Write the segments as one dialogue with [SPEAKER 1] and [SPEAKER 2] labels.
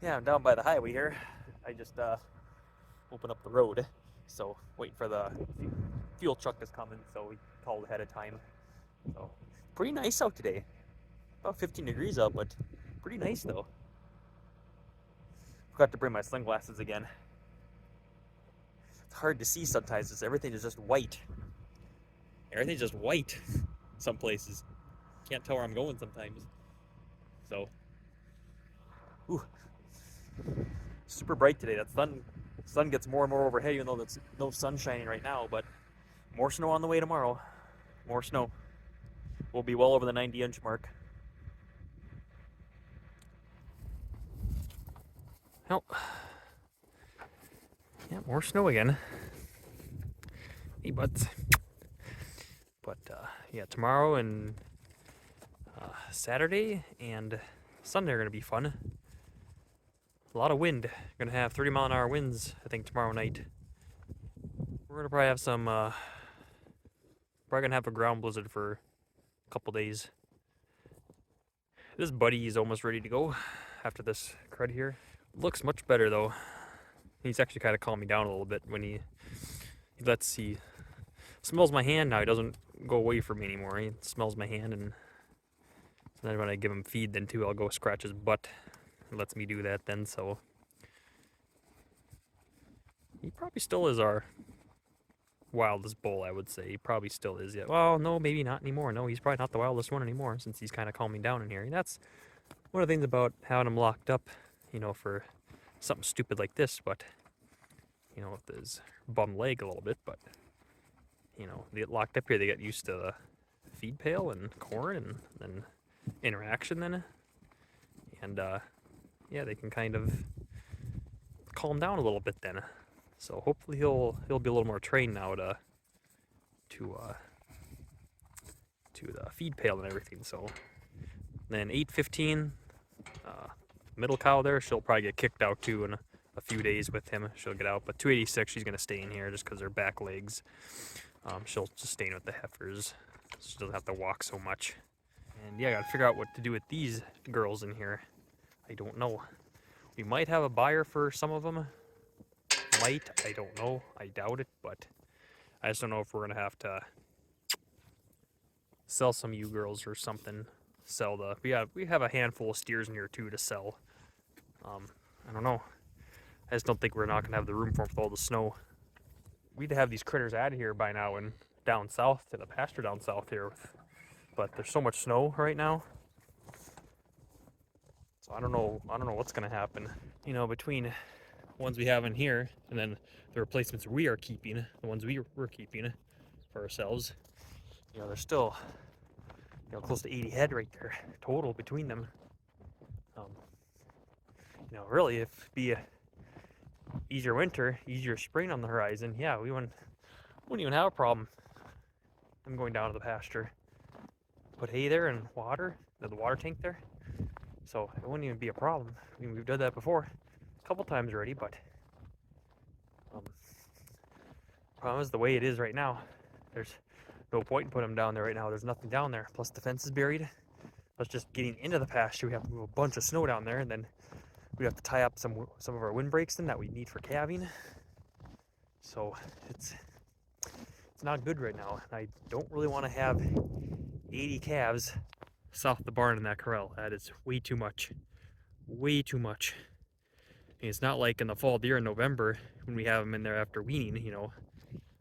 [SPEAKER 1] Yeah, I'm down by the highway here. I just opened up the road, so waiting for the fuel truck is coming, so we called ahead of time. So pretty nice out today. About 15 degrees out, but pretty nice though. Forgot to bring my sunglasses again. It's hard to see sometimes, because everything is just white. Everything's just white some places. Can't tell where I'm going sometimes. So, ooh, super bright today. That sun gets more and more overhead, even though there's no sun shining right now. But more snow on the way tomorrow. More snow. We'll be well over the 90-inch mark. Oh, yeah, more snow again. Hey, buds. But yeah, tomorrow and Saturday and Sunday are gonna be fun. A lot of wind. We're gonna have 30-mile-an-hour winds, I think, tomorrow night. We're gonna probably have some. Probably gonna have a ground blizzard for a couple days. This buddy is almost ready to go after this crud here. Looks much better though. He's actually kind of calmed me down a little bit when he smells my hand now. He doesn't go away from me anymore. He smells my hand, and then when I give him feed, then too, I'll go scratch his butt. He lets me do that then, so he probably still is our wildest bull, I would say. He probably still is. Yeah. Well, no, maybe not anymore. No, he's probably not the wildest one anymore, since he's kind of calming down in here. And that's one of the things about having him locked up, you know, for something stupid like this. But, you know, with his bum leg a little bit, but, you know, they get locked up here, they get used to the feed pail and corn and then interaction then. And, yeah, they can kind of calm down a little bit then. So hopefully he'll be a little more trained now to the feed pail and everything. So then 8:15, middle cow there, she'll probably get kicked out too in a few days with him. She'll get out, but 286, she's gonna stay in here just because her back legs. She'll just stay in with the heifers. She doesn't have to walk so much. And yeah, I gotta figure out what to do with these girls in here. I don't know. We might have a buyer for some of them. Might, I don't know. I doubt it, but I just don't know if we're gonna have to sell some ewe girls or something. Sell the we have a handful of steers in here too to sell. I don't know. I just don't think we're not gonna have the room for them with all the snow. We'd have these critters out of here by now and down south to the pasture down south here, but there's so much snow right now. So I don't know what's gonna happen. You know, between ones we have in here and then the replacements we are keeping, the ones we're keeping for ourselves, you know, there's still, you know, close to 80 head right there total between them. You know, really, if it'd be a easier winter, easier spring on the horizon, yeah, we wouldn't even have a problem. I'm going down to the pasture, put hay there and water, the water tank there, so it wouldn't even be a problem. I mean, we've done that before a couple times already, but problem is the way it is right now. There's no point in putting them down there right now. There's nothing down there. Plus the fence is buried. Plus just getting into the pasture, we have to move a bunch of snow down there, and then we have to tie up some of our windbreaks in that we need for calving. So it's not good right now. I don't really want to have 80 calves south of the barn in that corral. That is way too much. Way too much. And it's not like in the fall deer in November when we have them in there after weaning, you know,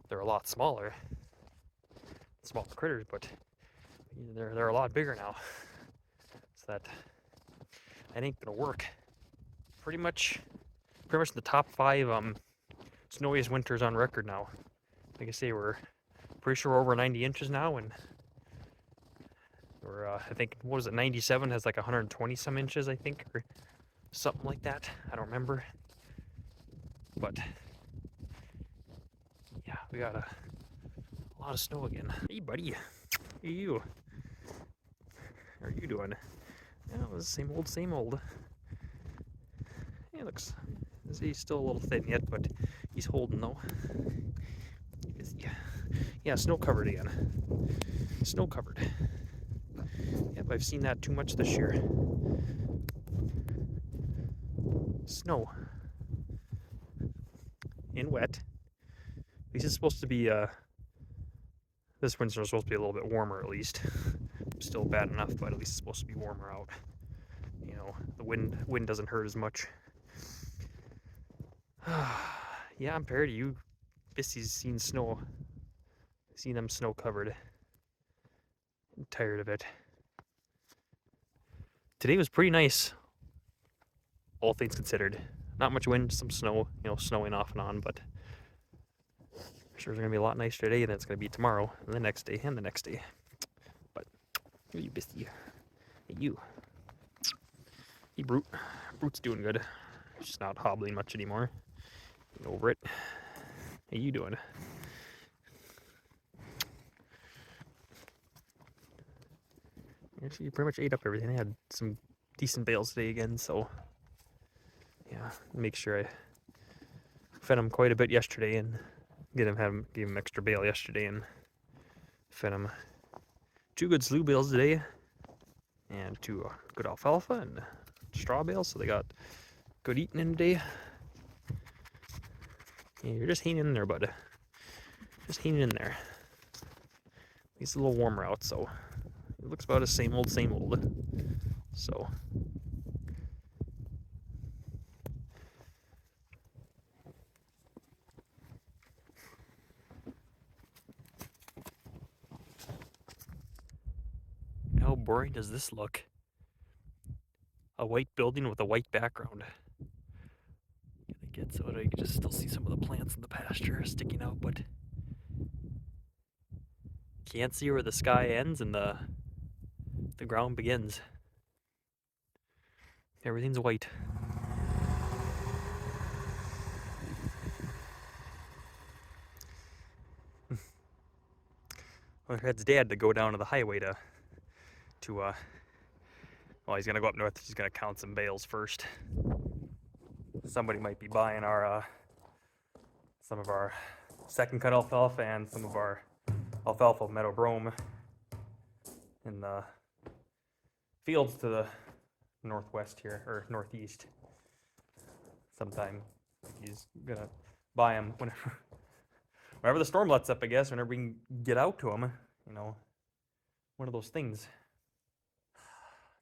[SPEAKER 1] they're a lot smaller. Small critters, but they're a lot bigger now. So that ain't gonna work. Pretty much the top 5 snowiest winters on record now. Like I say, we're pretty sure we're over 90 inches now, and we're I think, what was it, 97 has like 120 some inches, I think, or something like that. I don't remember, but yeah, we got a lot of snow again. Hey buddy, hey you, how are you doing? Yeah, it was same old. He looks, he's still a little thin yet, but he's holding though. Yeah, snow covered again. Snow covered. Yep, I've seen that too much this year. snow. And wet. At least it's supposed to be, this winter is supposed to be a little bit warmer at least. Still bad enough, but at least it's supposed to be warmer out. You know, the wind doesn't hurt as much. Yeah, I'm paired to you. Bissy's seen snow. Seen them snow covered. I'm tired of it. Today was pretty nice, all things considered. Not much wind, some snow, you know, snowing off and on, but I'm sure it's gonna be a lot nicer today than it's gonna be tomorrow, and the next day, and the next day. But you Bissy. Hey you. Hey Brute. Brute's doing good. Just not hobbling much anymore. Getting over it. How you doing? Actually, you pretty much ate up everything. I had some decent bales today again, so yeah, make sure I fed him quite a bit yesterday and gave him extra bale yesterday and fed him 2 good slew bales today and 2 good alfalfa and straw bales, so they got good eating in today. Yeah, you're just hanging in there, bud. Just hanging in there. It's a little warmer out, so it looks about the same old, same old. So how boring does this look? A white building with a white background. Gonna get so that I can just still see some of the plants in the pasture sticking out, but can't see where the sky ends and the ground begins. Everything's white. Well, Red's dad to go down to the highway to well, he's gonna go up north. He's gonna count some bales first. Somebody might be buying our some of our second cut alfalfa and some of our alfalfa meadow brome in the fields to the northwest here, or northeast. Sometime he's gonna buy them whenever the storm lets up, I guess, whenever we can get out to them, you know, one of those things.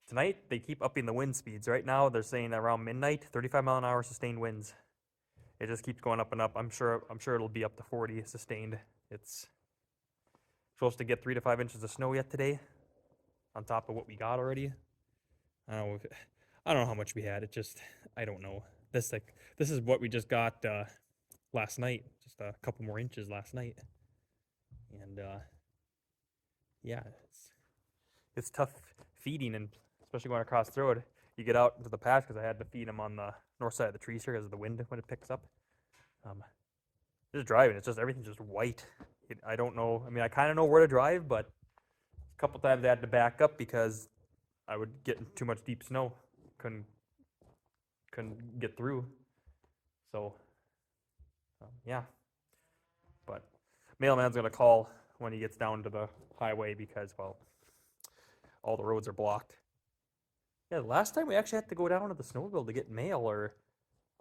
[SPEAKER 1] Tonight, they keep upping the wind speeds. Right now, they're saying around midnight, 35 mile an hour sustained winds. It just keeps going up and up. I'm sure it'll be up to 40 sustained. It's supposed to get 3 to 5 inches of snow yet today, on top of what we got already. I don't know how much we had. I don't know. This is what we just got last night. Just a couple more inches last night, and yeah, it's tough feeding, and especially going across the road. You get out into the patch, because I had to feed them on the north side of the trees here because of the wind when it picks up. Just driving, it's just everything's just white. I don't know. I mean, I kind of know where to drive, but a couple times I had to back up because I would get in too much deep snow. Couldn't get through. So yeah. But mailman's gonna call when he gets down to the highway because, well, all the roads are blocked. Yeah, the last time we actually had to go down to the snowmobile to get mail, or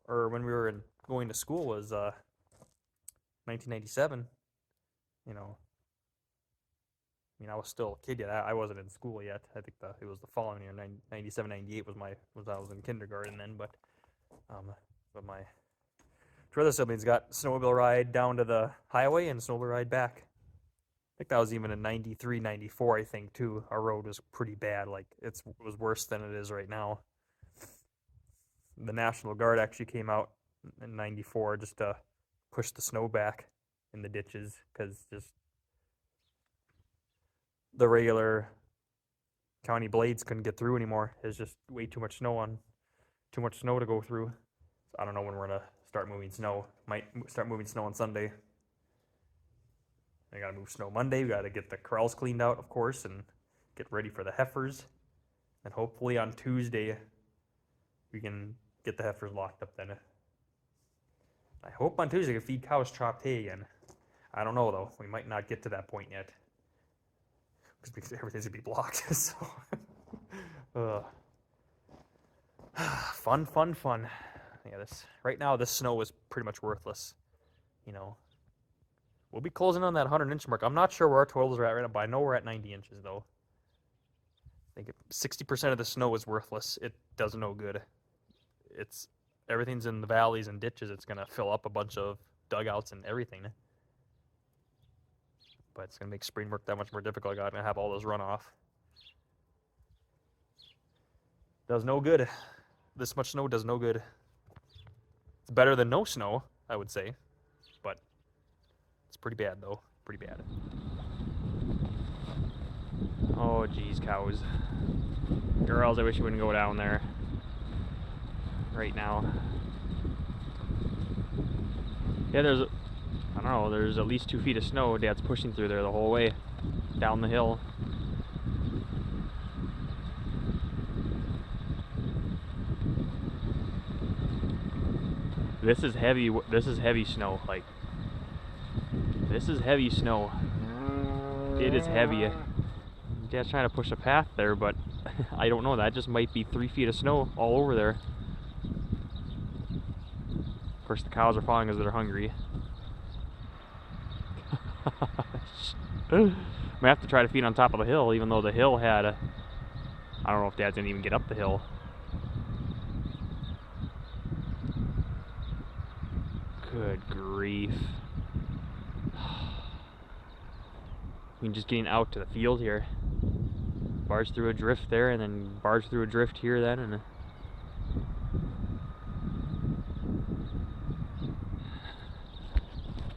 [SPEAKER 1] when we were going to school, was 1997. You know, I mean, I was still a kid yet. I wasn't in school yet. I think it was the following year, 97, 98 was I was in kindergarten then. But my 2 other siblings got snowmobile ride down to the highway and snowmobile ride back. I think that was even in 93, 94, I think, too. Our road was pretty bad. Like, it was worse than it is right now. The National Guard actually came out in 94 just to push the snow back in the ditches, because just the regular county blades couldn't get through anymore. There's just way too much snow to go through. So I don't know when we're gonna start moving snow. Might start moving snow on Sunday. I gotta move snow Monday. We gotta get the corrals cleaned out, of course, and get ready for the heifers. And hopefully on Tuesday we can get the heifers locked up then. I hope on Tuesday we can feed cows chopped hay again. I don't know though. We might not get to that point yet, because everything's gonna be blocked. So fun. Yeah, this right now this snow is pretty much worthless. You know, we'll be closing on that 100-inch mark. I'm not sure where our totals are at right now, but I know we're at 90 inches though. I think 60% of the snow is worthless. It does no good. It's everything's in the valleys and ditches. It's gonna fill up a bunch of dugouts and everything. But it's gonna make spring work that much more difficult. I gotta have all those runoff. Does no good. This much snow does no good. It's better than no snow, I would say, but it's pretty bad though. Pretty bad. Oh geez, cows. Girls, I wish you wouldn't go down there right now. Yeah, there's, I don't know, there's at least 2 feet of snow. Dad's pushing through there the whole way down the hill. This is heavy snow. Like, this is heavy snow. It is heavy. Dad's trying to push a path there, but I don't know. That just might be 3 feet of snow all over there. Of course, the cows are following because they're hungry. I'm gonna have to try to feed on top of the hill, even though the hill had a, I don't know if Dad's gonna even get up the hill. Good grief. I mean, just getting out to the field here. Barge through a drift there, and then barge through a drift here then, and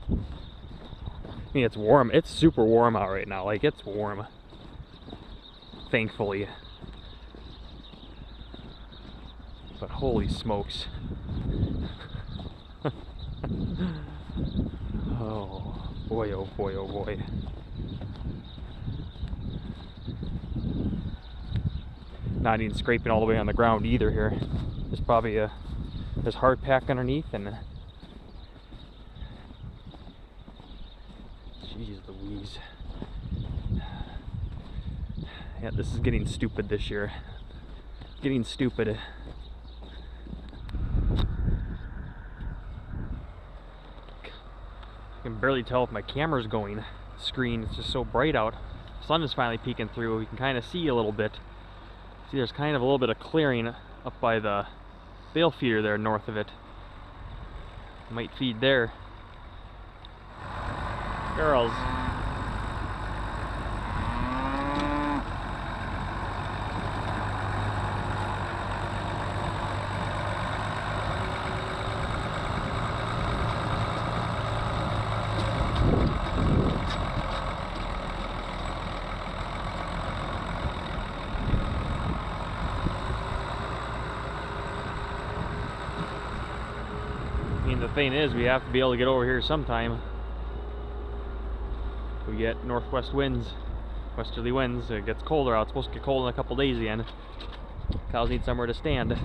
[SPEAKER 1] I mean, it's warm. It's super warm out right now. Like, it's warm. Thankfully. But holy smokes. Oh boy, oh boy, oh boy. Not even scraping all the way on the ground either here. There's probably there's hard pack underneath, and jeez Louise. Yeah, this is getting stupid this year. Getting stupid. I can barely tell if my camera's going. The screen is just so bright out. The sun is finally peeking through. You can kind of see a little bit. See, there's kind of a little bit of clearing up by the bale feeder there north of it. Might feed there. Girls. I mean, the thing is, we have to be able to get over here sometime. We get northwest winds, westerly winds. It gets colder out. It's supposed to get cold in a couple days again. Cows need somewhere to stand.